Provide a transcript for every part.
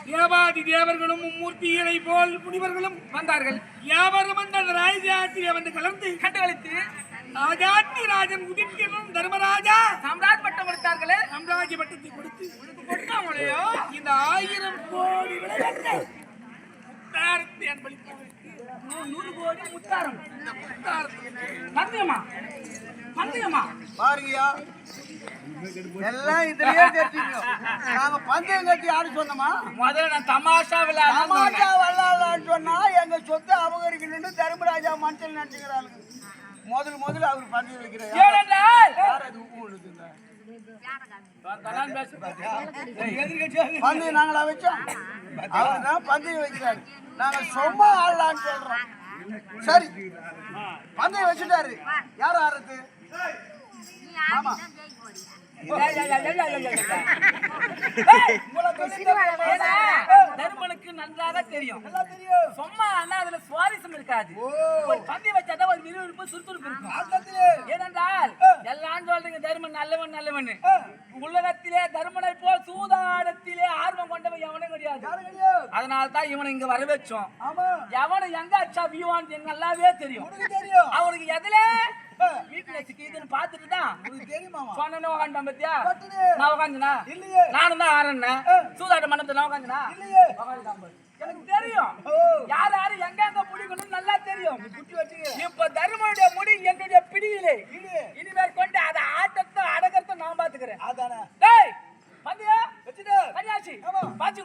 தேவாதி தேவர்களும் மும்மூர்த்திகளை போல் முனிவர்களும் வந்தார்கள். யாவரும் அந்த ராஜாத்திலே வந்து கலந்து கண்டுகளித்து ராஜாத்தி ராஜன் உதிர்க்கணும் தர்மராஜா சாம்ராஜ் பட்டம் கொடுத்தார்களே. சாம்ராஜ்ய பட்டத்தை கொடுத்து கொடுத்தாங்களையோ இந்த 1000 கோடி விளையாட்டு முத்தாரத்தை அன்பளித்தார்கள். 100 கோடி முத்தாரம். இந்த முத்தாரத்தை பந்தயமா பாருங்கயா, எல்லாம் இதுலயே கேட்டீங்க. நாங்க பந்தயம் கட்டி ஆடு சொன்னோமா? முதல்ல நான் தமாஷா விளையாடலான்னு சொன்னா எங்க சொத்தை அபகரிக்கணும்னு தர்மராஜா மனசில் நினைச்சுக்கிறாங்க. முதல்ல அவர் பந்தயம் வைக்கிறார். பந்தயம் நாங்களா வச்சோம்? அவர் தான் பந்தயம் வைக்கிறாரு. நாங்க சும்மா ஆடலான்னு சொல்றோம். சரி, பந்தயம் வச்சுட்டாரு. யார் ஆடுறது? ஆமா, தர்மனுக்கு நன்றாக தெரியும். சும்மா அதுல சுவாரஸ்யம் இருக்காது. பந்தி வச்சாதான் ஒரு விறுவிறுப்பு சுறுசுறுப்பு இருக்கும். ஏனென்றால் எல்லாம் சொல்றீங்க தர்மன் நல்லவன். உலகத்திலே தர்மனை போல் சூதாடத்திலே ஆர்வம் கொண்டவன் எவனும் கிடையாது. அதனால தான் இவனை இங்க வர வச்சோம். எவனை எங்க அச்சா வியூவான் நல்லாவே தெரியும். அவனுக்கு எதுல வீட்டுல சிக்கிதுன்னு பாத்துட்டு தான் சொன்ன உட்காந்துட்டான். பத்தியா நான் உட்காந்துனா நானும் தான் ஆறேன். சூதாட்ட மண்டபத்துல நான் உட்காந்துனா எனக்கு தெரியும். யாரு எங்க பிடிக்கணும் நல்லா தெரியும். இப்ப தர்மனுடைய முடி எங்களுடைய பிடியிலே இனிமேல் கொண்டு அதை ஆட்டத்தை அடக்கிறத நான் பாத்துக்கிறேன்.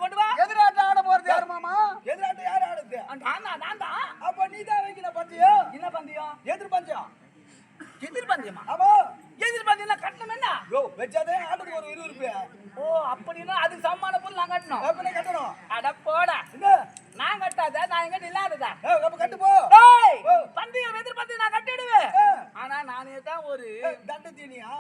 கொண்டு வா. எதிராட்டம் ஆட போறது யாரு மாமா? எதிராட்டம் யாரு ஆடுது? நான் தான். அப்ப நீ தான் வைக்கிற பந்தயம். என்ன பந்தயம்? எதிர்பந்தயம். எதிர்பந்தயமா? ஆமா, எதிர்பந்தயம்னா கட்டணம் என்ன? வச்சாதே ஆட்டுக்கு ஒரு 20 ரூபாய். ஓ, அப்படின்னா அதுக்கு சம்மான பொருள் நான் கட்டணும். அப்ப நீ கட்டணும். அட போடா, நான் கட்டாத நான் எங்க இல்லாததா? அப்ப கட்டு போ. பந்தயம் எதிர்பந்தயம் நான் கட்டிடுவேன். ஆனா நானே தான் ஒரு தண்ட தீனியா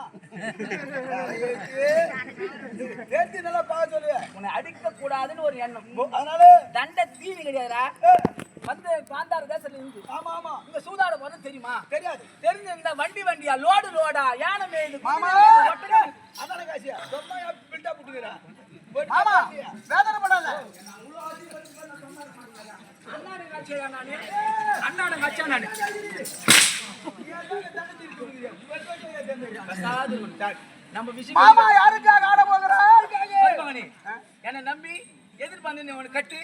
ஏத்தி நல்லா பார்க்க சொல்லுவேன். உன்னை அடிக்க கூடாதுன்னு ஒரு எண்ணம். அதனால தண்ட தீனி கிடையாதா? வந்து காந்தார தேசத்துல இருந்து. ஆமா ஆமா, இங்க சூதாட போறது தெரியுமா? தெரியாது. தெரிஞ்ச இந்த வண்டியா லோடா யானை மேது மாமா அதான காசியா சொன்னா பில்டா புட்டுறா. மாமா வேதனை பண்ணல. அண்ணாட கச்சா நானு நம்ம விஷயம். மாமா யாருக்காக ஆட போகிறா? என்ன நம்பி எதிர்பார்த்து உனக்கு கட்டு.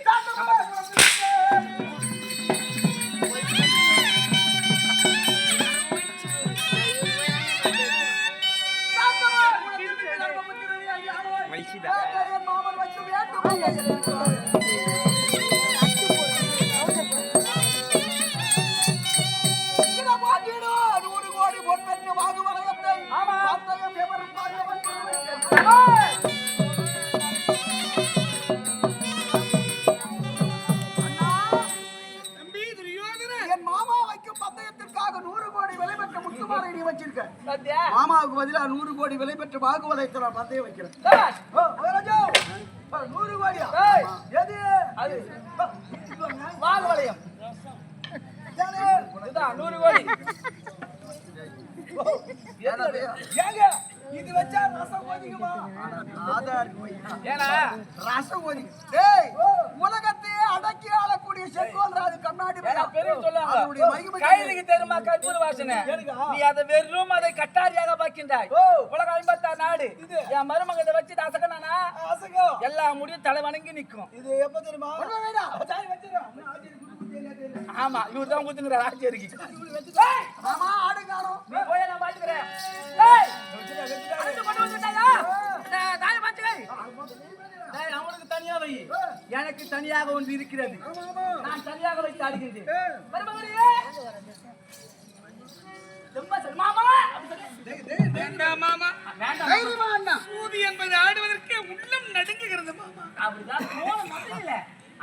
மாமாவுக்கு பதிலா 100 கோடி விலை பெற்ற வாகுவலயத்தை நான் பந்தயம் வைக்கிறேன். 100 கோடியா? எது அது? வாகுவலயம் 100 கோடி. ஏங்க இது வச்சா ரசம் ஒதிக்குமா? ஏன்னா ரசம் ஒதி. டேய், உலகத்தை அடக்கி ஆளக்கூடிய செங்கோல்ராஜ் கண்ணாடி பெரிய சொல்லுவாங்க. கைதுக்கு தெரியுமா கற்பூர வாசனை? நீ அதை வெறும் அதை கட்டாரியாக பார்க்கின்றாய். உலக 56 நாடு என் மருமகத்தை வச்சு அசகனானா எல்லா முடியும் தலை வணங்கி நிற்கும். இது எப்ப தெரியுமா? ஆமா, இவர் தான் குத்துங்கிற ராஜ்யருக்கு. மாமா ஆடு காணோம். நீ போய் நான் பாத்துக்கிறேன். அவனுக்கு தனியா வை, எனக்கு தனியாக ஒன்று இருக்கிறது. நான் தனியாக வைத்து ஆடுகிறேன். சூதி என்பது ஆடுவதற்கு உள்ளம் நடுங்குகிறது. அப்படிதான்.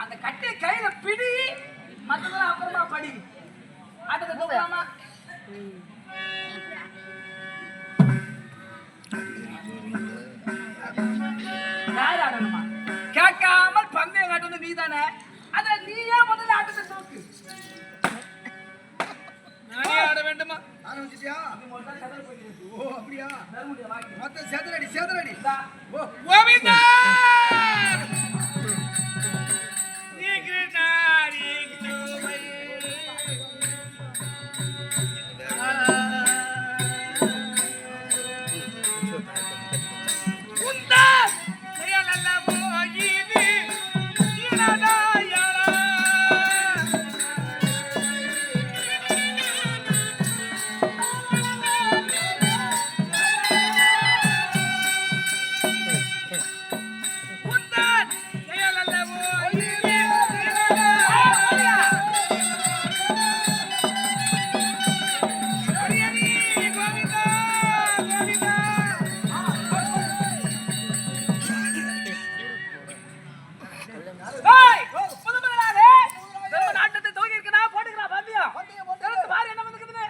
அந்த கட்டை கையில பிடி, மற்றதெல்லாம் அப்புறமா படி. அடுத்த கேட்காமல் பந்தயம் காட்டுறது நீதானே? அத நீயே முதல்ல ஆட்டத்தை தோக்கு. நானே ஆட வேண்டுமா? ஆரம்பிச்சிட்டியா? ஓ அப்படியா? மொத்த சேதரடி. கோவிந்தா டேய் புதுமகளாக தர்ம நாட்டத்தை தூக்கி இருக்கடா போடுங்கடா பாத்தியா எடுத்து பாரு என்ன வந்துக்குதுன்னு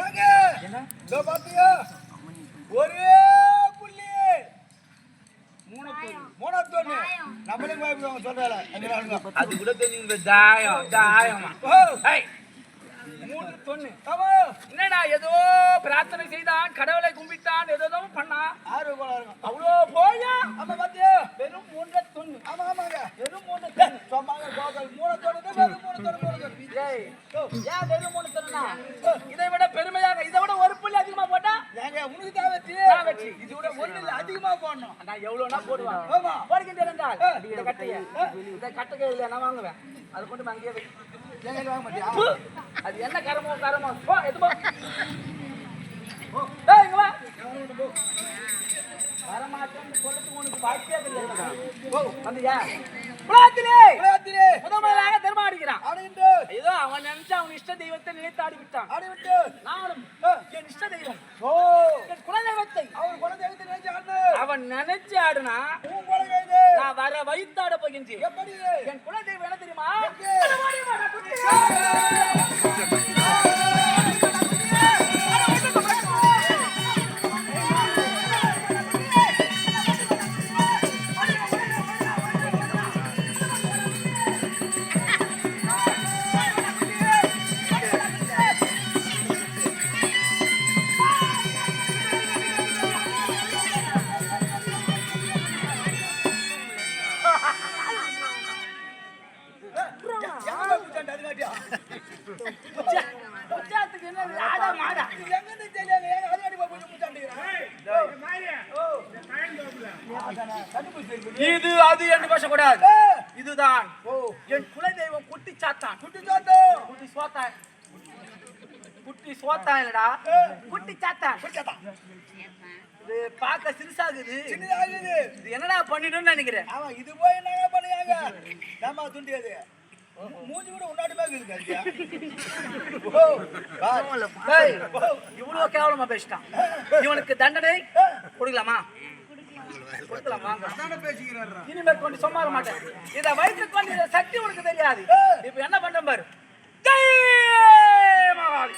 ஏங்க என்ன இதோ பாத்தியா ஒரே புள்ளி மூணத்தொன்னு நம்மளும் பயப்படுவாங்க சொல்றால அது கூட தெரியுங்க தாயமா ஏய் மூணு தொன்னு என்னடா ஏதோ பிரார்த்தனை செய்தான் கடவுளை கும்பிட்டான் ஏதோ பண்ணான் அவ்வளோ போயா ஆமா பாத்தியா வெறும் மூன்றரை தொன்னு ஆமா ஆமாங்க வெறும் மூணு தொன்னு சொன்னாங்க மூணு ஏய் ஏன் வெறும் மூணு தொன்னா இதை விட பெருமையாக இதை விட ஒரு புள்ளி அதிகமா போட்டா ஏங்க உனக்கு தான் வெற்றி இது விட ஒண்ணு இல்ல அதிகமா போடணும் நான் எவ்வளவுனா போடுவேன் ஆமா போடுகின்றேன் என்றால் இந்த கட்டைய இந்த கட்டை இல்ல நான் வாங்குவேன் அது கொண்டு அங்கேயே வை ஏங்க வாங்க மாட்டியா அது என்ன கரமோ போ எது போ டேய் இங்க வா வரமாட்டேன்னு சொல்லத்துக்கு உனக்கு வாய்ப்பே இல்லை ஓ வந்தியா குலாத்திலே முதலாக தர்மம் அடிக்கிறான் ஆடிட்டு ஏதோ அவன் நினைச்சா அவன் இஷ்ட தெய்வத்தை நினைத்து ஆடிவிட்டான் ஆடிவிட்டு நானும் என் இஷ்ட தெய்வம் ஓ என் குலதெய்வத்தை அவர் குலதெய்வத்தை நினைச்சு ஆடு அவன் நினைச்சு ஆடுனா உன் குலதெய்வம் நான் வர வைத்தாட போகின்றேன் எப்படி என் குலதெய்வம் என்ன தெரியுமா இது அது என்று பேசக்கூடாது இதுதான் என் குலதெய்வம் குட்டி சாத்தான் குட்டி சோத்தான் இல்லடா குட்டி சாத்தான் இது பார்க்க சிறுசாகுது இது என்னடா பண்ணிடுன்னு நினைக்கிறேன் ஆமா இது போய் என்னங்க பண்ணுவாங்க ஏமா துண்டியது மூஞ்சி கூட உன்னாடிமா இருக்குது இவ்வளவு கேவலமா பேசிட்டான் இவனுக்கு தண்டனை கொடுக்கலாமா கொடுக்கலாம் வாங்க பேசிக்கிறாரு இனிமேல் கொண்டு சும்மா இருக்க மாட்டேன் இதை வயிற்றுக்கு கொண்டு இதை சக்தி உனக்கு தெரியாது இப்ப என்ன பண்ற பாரு ஜெய் மகாளி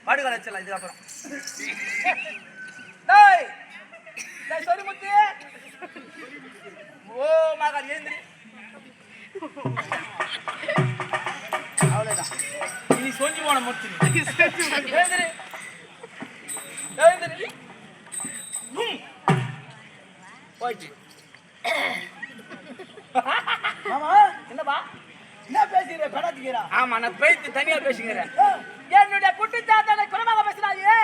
பாடுகாலச்சல இது அப்புறம் டேய் டேய் சொரிமுத்து ஓ மகார் ஏந்திரி அவ்வளவுதான் நீ சொஞ்சி போன முத்து ஏந்திரி ஏந்திரி போயிட்டு மாமா என்னப்பா என்ன பேசிக்கிற பணத்துக்கிறா ஆமா நான் பேசி தனியா பேசுகிறேன் என்னுடைய குட்டிச்சாத்தானை குலமாக பேசுறாயே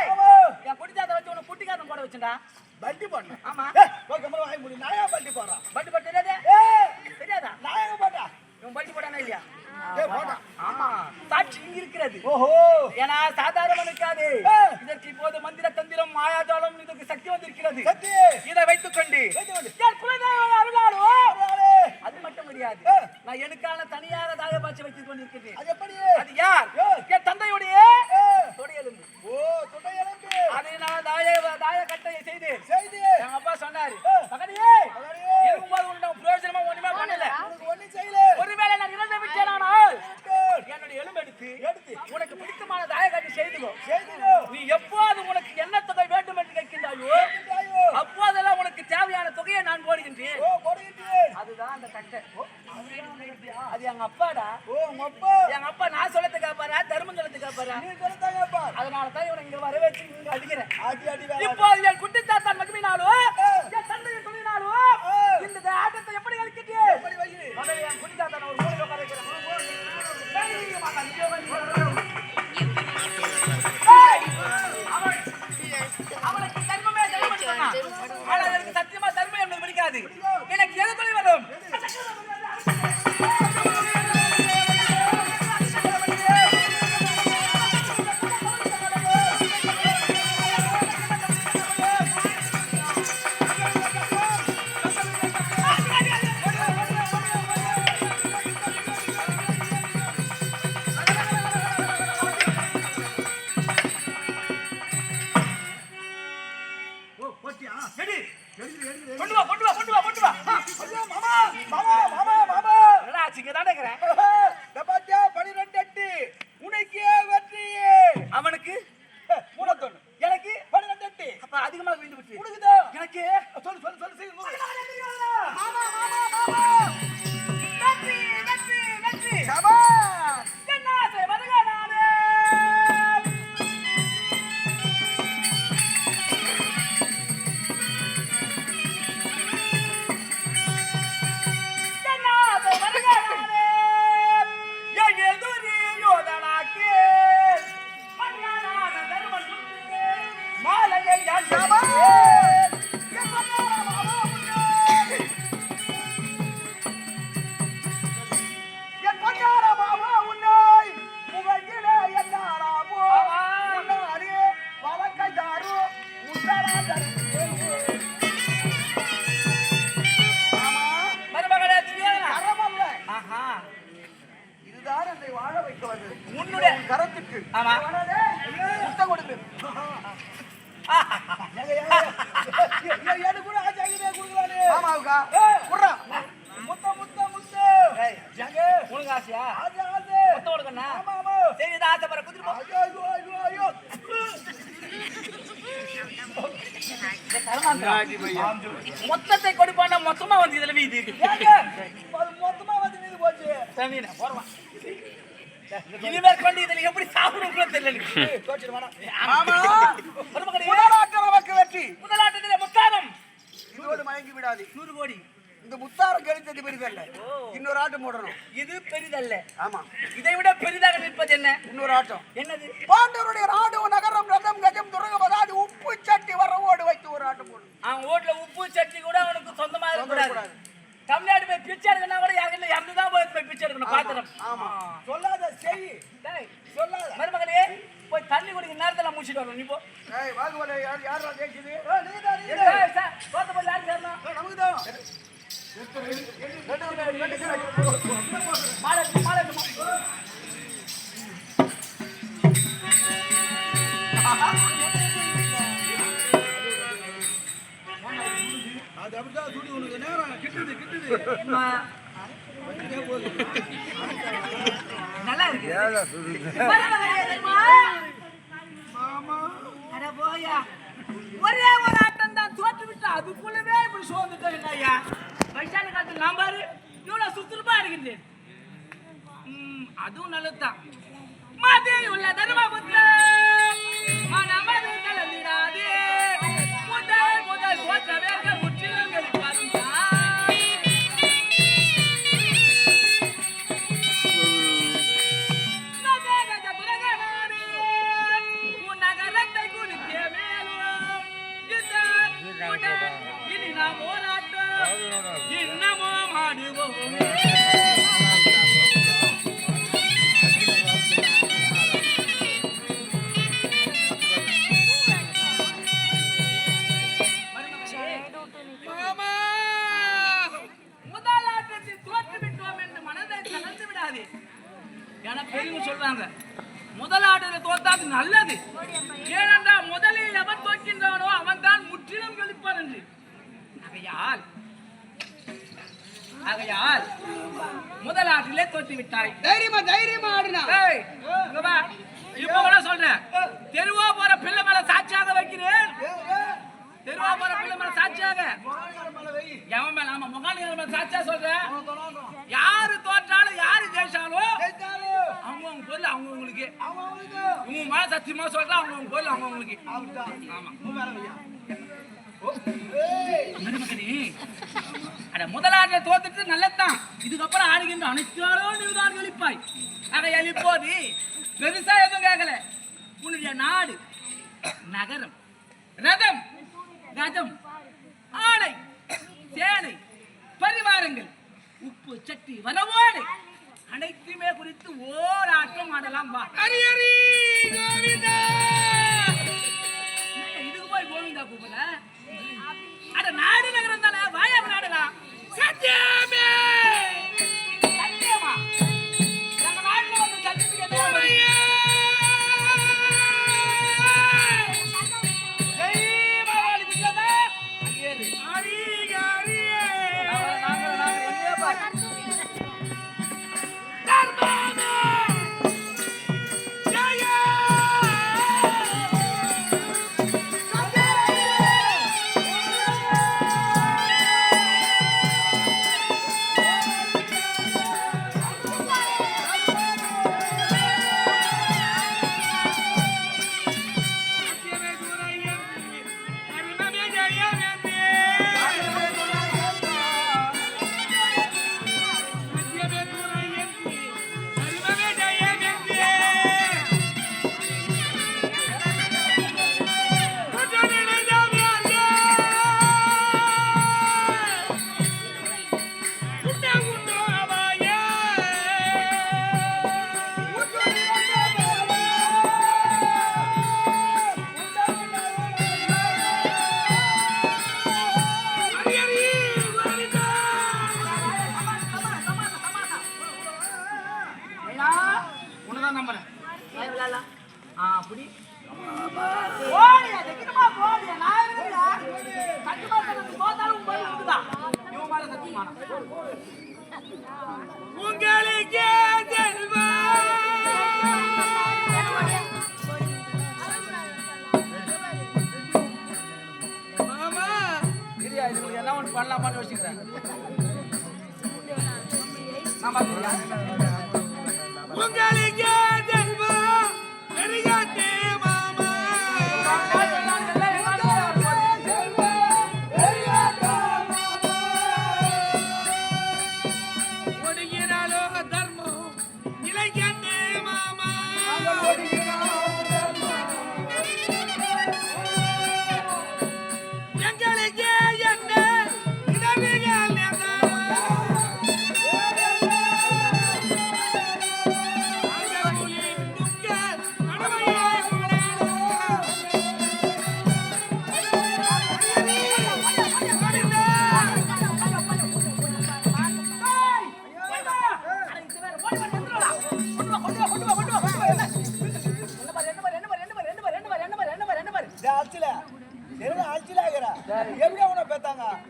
என் குட்டிச்சாத்தை வச்சு உனக்கு குட்டிக்காரன் போட வச்சுடா பண்டி பண்ணு ஆமா கம்மல வாங்கி முடி நாயா பண்டி போறான் பட்டு பட்டு தெரியாதே தெரியாதா நாயா போட்டா இவன் பட்டி போட்டானா இல்லையா போட்டா ஆமா சாட்சி இங்க இருக்கிறது ஓஹோ ஏன்னா சாதாரணம் இருக்காது இதற்கு இப்போது மந்திர தந்திரம் மாயாஜாலம் இதுக்கு சக்தி வந்திருக்கிறது சக்தி இதை வைத்துக் கொண்டு என் குலதெய்வம் அருளாளோ அது மட்டும் முடியாது நான் எனக்கான தனியாக தாய பாய்ச்சி வைத்துக் கொண்டிருக்கிறேன் அது எப்படி அது யார் என் தந்தையுடைய தொடையெலும்பு ஓ தொடையெலும்பு அதை நான் தாய கட்டையை செய்து எங்க அப்பா சொன்னாரு மகனே இருக்கும்போது உன்னை பிரயோஜனமா ஒண்ணுமே பண்ணல ஒண்ணும் செய்யல ஒருவேளை நான் இறந்து விட்டேனானால் என்னுடைய எலும்பு எடுத்து உனக்கு பிடித்தமான தாய கட்டி செய்துகோ நீ எப்போது உனக்கு என்ன தொகை வேண்டும் என்று கேட்கின்றாயோ அப்போதெல்லாம் உனக்கு தேவையான தொகையை நான் போடுகின்றேன் அதுதான் அந்த கட்டை அது எங்க அப்பாடா எங்க அப்பா நான் சொல்லத்து காப்பாரா தர்மம் சொல்லத்து காப்பாரா அதனாலதான் இவனை இங்க வர வச்சு இங்க அடிக்கிறேன் இப்போ என் குட்டி தாத்தான் மகிமினாலும் என் தந்தையின் துணினாலும் இந்த ஆட்டத்தை எப்படி கழிக்கிட்டே என் குட்டி தாத்தான் ஒரு மூணு உட்கார வைக்கிறேன் அவனுக்கு தர்மமே தர்மம் சொன்னான். ஆனால் எனக்கு சத்தியமா தர்மம் என்பது பிடிக்காது. எனக்கு எது துணை வரும்? அவனுக்கு எனக்கு 12 அப்ப அதிகமாக விழுந்து விட்டு எனக்கு சொல்லு சொல்லு சொல்லு கரத்துக்கு ஆமா முத்தம் கொடுங்க. எனக்கு கூட ஆச்சாரியே கொடுக்கலானே. ஆமாவுக்கா குறா முத்த முத்த முத்த. ஏய் ஜங்க உனக்கு ஆசையா? ஆசை ஆசை முத்த கொடுக்கண்ணா. ஆமா ஆமா சரி இத ஆசை பர குதிரை. ஐயோ ஐயோ ஐயோ மொத்தத்தை கொடுப்பானா மொத்தமா வந்து இதுல வீதி மொத்தமா வந்து மீது போச்சு. தண்ணீன போறவா இனிமேல் கொண்டு இதுல எப்படி சாப்பிடுறோம் தெரியல எனக்கு. ஆமா முதலாட்ட நமக்கு வெற்றி. முதலாட்டத்திலே முத்தாரம் இதோடு மயங்கி விடாது. 100 கோடி. இந்த முத்தாரம் கழித்தது பெரிதல்ல. இன்னொரு ஆட்டம் போடணும். இது பெரிதல்ல. ஆமா இதை விட பெரிதாக நிற்பது என்ன? இன்னொரு ஆட்டம். என்னது? பாண்டவருடைய ராடு நகரம் ரதம் கஜம் துரகபதாது உப்பு சட்டி வரவோடு வைத்து ஒரு ஆட்டம் போடும். அவன் ஓட்ல உப்பு சட்டி கூட அவனுக்கு சொந்தமா இருக்கக்கூடாது. தமிழ்நாடு போய் பிச்சை எடுக்கனா கூட யாருல இறந்துதான் போய் பிச்சை எடுக்கணும் பாத்திரம். ஆமா சொல்லாத செய். டேய் சொல்லாத மருமகளே போய் தண்ணி குடிக்க நேரத்துல முடிச்சிட்டு வரணும் நீ போ. ஏய் வாகுவல யாரா ஜெயிச்சது? நீதான் ஏய் சார் தோத்த போய் யார் சேரணும்? நமக்கு தான் மாலை மாலை அது அப்படிதான் சுடி உனக்கு நேரம் கிட்டுது கிட்டுது. நல்லா இருக்கு. மாமா அட போயா ஒரே ஒரு ஆட்டம் தான் தோற்று விட்டு அதுக்குள்ளவே இப்படி சோர்ந்துட்டேன் ஐயா. வயசான காலத்துல நான் பாரு இவ்வளவு சுறுசுறுப்பா இருக்குது. அதுவும் நல்லதுதான். மது உள்ள தர்மபுத்திர மனமது கலந்திடாதே முதல் முதல் தோற்றவேர்கள் முற்றிலும் வெளிப்பாருங்க. இனி நாம் போராட்டம் இன்னமோ மாடுவோம். முதலாட்டத்தில் தோற்றுவிட்டோம் என்று மனதை தளர்த்து விடாதே. என பெரியவங்க சொல்றாங்க முதலாட்டத்தில் தோத்தாது நல்லது. ஏனென்றால் முதலில் எவன் தோற்கின்றவனோ அவன் தான் முற்றிலும் கழிப்பான் என்று. ஆகையால் முதலாட்டிலே தோற்று விட்டாய். தைரியமா தைரியமா ஆடுனா. இப்ப கூட சொல்றேன் தெருவா போற பிள்ளை மேல சாட்சியாக வைக்கிறேன். தெருவா போற பிள்ளை மேல சாட்சியாக எவன் மேல ஆமா முகாணிகள் மேல சாட்சியா சொல்றேன். யாரு தோற்றாலும் யாரு ஜெயிச்சாலும் அவங்க பொருள் அவங்களுக்கு உங்க மேல சத்தியமா சொல்றேன். அவங்க பொருள் அவங்களுக்கு ஆமா. அட முதலாட்ட தோத்துட்டு நல்லதான். இதுக்கப்புறம் ஆடுகின்ற அனைத்தாலும் நீதான் எழுப்பாய். அதை எழுப்போது பெருசா எதுவும் கேட்கல. உன்னுடைய நாடு, நகரம், ரதம், கஜம், ஆடை, சேனை, பரிவாரங்கள், உப்பு சட்டி, வரவோடு அனைத்துமே குறித்து ஓராட்டம் ஆடலாம். வா. இதுக்கு போய் கோவிந்தா கூப்பிட. அட நாடு நகரம் தானே, வாயா நாடலாம். சத்தியமே சத்தியமா எங்க நாட்டுல வந்து சத்தியத்துக்கு உங்களுக்கு மாமா இல்லையா, இதுக்கு என்ன ஒன்று பண்ணலாமான்னு யோசிக்கிறேன். உங்களுக்கு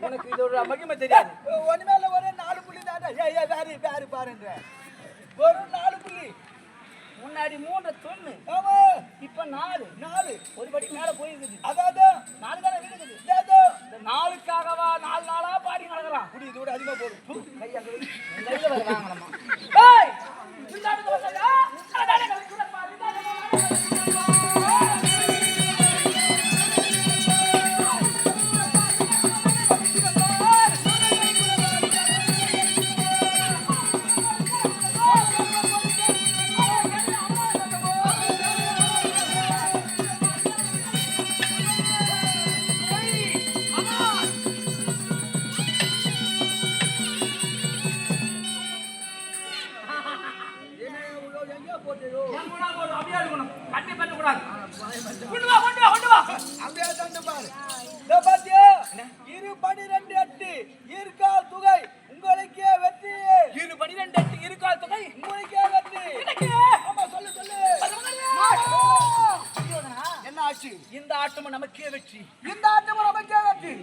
உனக்கு இதோட மகிமை தெரியாது. ஒண்ணுமேல ஒரு 4 புள்ளி தாண்டா. வேறு பாருன்ற ஒரு 4 புள்ளி. முன்னாடி 3 தொண்ணு, இப்ப 4 ஒரு படி மேல போயிருக்குது. அதாவது 4 தானே இருக்குது. இந்த 4க்காகவா 4 நாளா பாடி நடக்கலாம். குடி இதோட அதிகமா போடும். கையா கையில வர வாங்கலாமா? ஏய் இந்த ஆடுங்க வந்தா அதானே கலக்குற பாரு. இரு 12 8 இருக்கால் தொகை உங்களுக்கே வெற்றி. இரு 12 8 இருக்கால் தொகை உங்களுக்கே வெற்றி. ஆமா சொல்லு என்ன ஆச்சு? இந்த ஆட்டமும் நமக்கே வெற்றி. இந்த ஆட்டமும் நமக்கே வெற்றி.